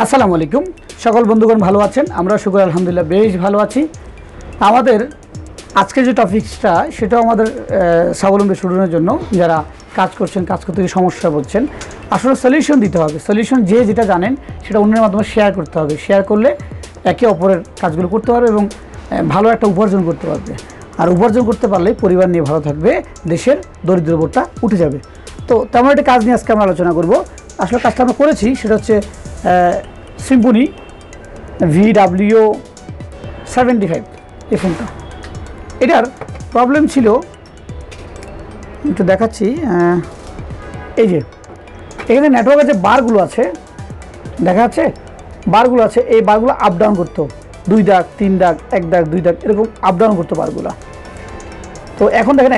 আসসালামু আলাইকুম সকল বন্ধুগণ ভালো আছেন আমরা শুকর আলহামদুলিল্লাহ বেশ ভালো আছি আমাদের আজকের যে টপিকসটা সেটাও আমাদের স্বাবলম্বী স্টুডেন্টের জন্য যারা কাজ করছেন কাজ করতে গিয়ে সমস্যা বলছেন আসলে সলিউশন দিতে হবে সলিউশন যে যেটা জানেন সেটা অন্যের মাধ্যমে শেয়ার করতে হবে শেয়ার করলে একে অপরের কাজগুলো করতে পারবে এবং ভালো একটা উপার্জন করতে পারবে আর উপার্জন করতে পারলে পরিবার নিয়ে ভালো থাকবে দেশের দরিদ্রবোধটা উঠে যাবে তো তেমন একটা কাজ নিয়ে আজকে আমরা আলোচনা করব আসলে কাজটা আমরা করেছি সেটা হচ্ছে Symphony V75 এই ফোনটা এটার প্রবলেম ছিল একটু দেখাচ্ছি এই যে এখানে নেটওয়ার্কের যে বারগুলো আছে দেখা যাচ্ছে বারগুলো আছে এই বারগুলো আপ ডাউন করতো 2 দাগ 3 দাগ 1 দাগ 2 দাগ এরকম আপ ডাউন করতো বারগুলো তো এখন দেখেন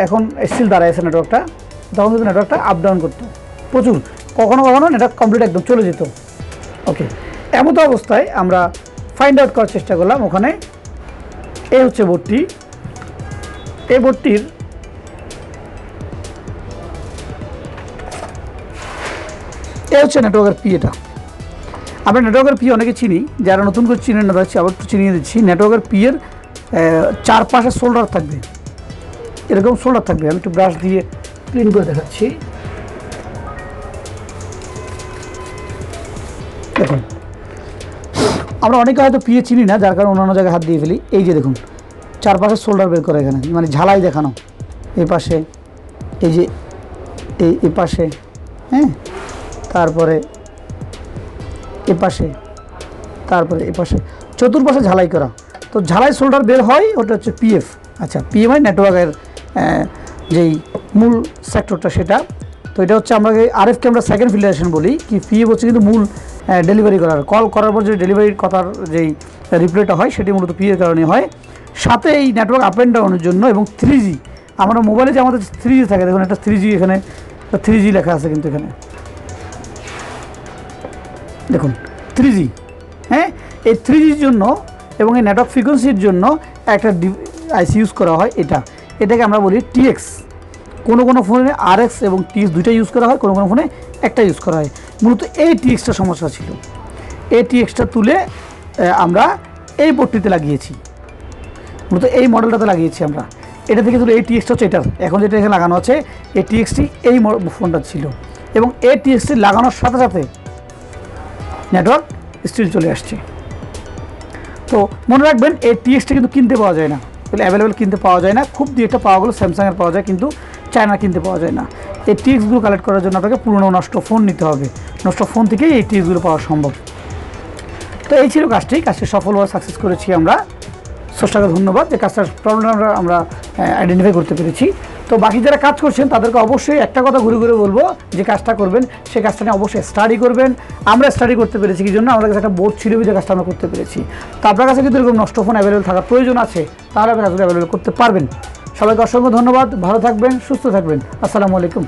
এখন স্টিল দাঁড়ায় আছে নেটওয়ার্কটা তখন কিন্তু নেটওয়ার্কটা আপ ডাউন করতো প্রচুর কখনো কখনো নেটওয়ার্ক কমপ্লিট একদম চলে যেত ওকে এমতো অবস্থায় আমরা ফাইন্ড আউট করার চেষ্টা করলাম ওখানে এই হচ্ছে বোর্ডটি এই বোর্ডটির এই হচ্ছে নেটওয়ার্কের পি এটা আমরা নেটওয়ার্কের পি অনেকে চিনি যারা নতুন করে চিনেন না আবার একটু চিনিয়ে দিচ্ছি নেটওয়ার্কের পি এর চারপাশে শোল্ডার থাকবে এরকম শোল্ডার থাকবে আমি একটু ব্রাশ দিয়ে ক্লিন করে দেখাচ্ছি দেখুন আমরা অনেকে হয়তো পিএ চিনি না যার কারণে অন্যান্য জায়গায় হাত দিয়ে ফেলি এই যে দেখুন চারপাশে শোল্ডার বের করে এখানে মানে ঝালাই দেখানো এই পাশে এই যে এই পাশে হ্যাঁ তারপরে এ পাশে তারপরে এ পাশে চতুর্পাশে ঝালাই করা তো ঝালাই শোল্ডার বের হয় ওটা হচ্ছে পিএফ আচ্ছা পিএফ মানে নেটওয়ার্কের যেই মূল সেক্টরটা সেটা তো এটা হচ্ছে আমরা আরএফকে আমরা সেকেন্ড ফিল্টারেশন বলি কি পিএফ হচ্ছে কিন্তু মূল ডেলিভারি করার কল করার পর যে ডেলিভারির কথার যেই রিপ্লাইটা হয় সেটি মূলত পিএর কারণে হয় সাথে এই নেটওয়ার্ক আপ অ্যান্ড ডাউনের জন্য এবং 3G আমরা মোবাইলে যে আমাদের 3G থাকে দেখুন একটা 3G এখানে 3G লেখা আছে কিন্তু এখানে দেখুন 3G হ্যাঁ এই 3Gর জন্য এবং এই নেটওয়ার্ক ফ্রিকোয়েন্সির জন্য একটা আইসি ইউজ করা হয় এটাকে আমরা বলি টিএক্স কোনো ফোনে আরএক্স এবং টিএক্স দুইটা ইউজ করা হয় কোনো ফোনে একটা ইউজ করা হয় মূলত এই টিএক্সটা সমস্যা ছিল এই টিএক্সটা তুলে আমরা এই বোর্ডটিতে লাগিয়েছি মূলত এই মডেলটাতে লাগিয়েছি আমরা এটা থেকে তুলে এই টিএক্সটা হচ্ছে এটার এখন যেটা এখানে লাগানো আছে এই টিএক্সটি এই ফোনটা ছিল এবং এই টিএক্সটি লাগানোর সাথে সাথে নেটওয়ার্ক স্টিল চলে আসছে তো মনে রাখবেন এই টিএক্সটা কিন্তু কিনতে পাওয়া যায় না অ্যাভেলেবেল কিনতে পাওয়া যায় না খুব দিয়ে একটা পাওয়া গেলো স্যামসাংয়ের পাওয়া যায় কিন্তু চায়না কিনতে পাওয়া যায় না এই টিএক্সগুলো কালেক্ট করার জন্য আপনাকে পুরনো নষ্ট ফোন নিতে হবে নষ্ট ফোন থেকেই এই টিএক্সগুলো পাওয়া সম্ভব তো এই ছিল কাজটি সফলভাবে সাকসেস করেছি আমরা স্রষ্টাকে ধন্যবাদ যে কাজটার প্রবলেম আমরা আইডেন্টিফাই করতে পেরেছি তো বাকি যারা কাজ করছেন তাদেরকে অবশ্যই একটা কথা ঘুরে ঘুরে বলবো যে কাজটা করবেন সেই কাজটা নিয়ে অবশ্যই স্টাডি করবেন আমরা স্টাডি করতে পেরেছি কি জন্য আমাদের কাছে একটা বোর্ড ছিল যে কাজটা আমরা করতে পেরেছি তো আপনার কাছে যদি এরকম নষ্ট ফোন অ্যাভেলেবেল থাকার প্রয়োজন আছে তাহলে আপনি কাজগুলো অ্যাভেলেবেল করতে পারবেন সবাইকে অসংখ্য ধন্যবাদ ভালো থাকবেন সুস্থ থাকবেন আসসালামু আলাইকুম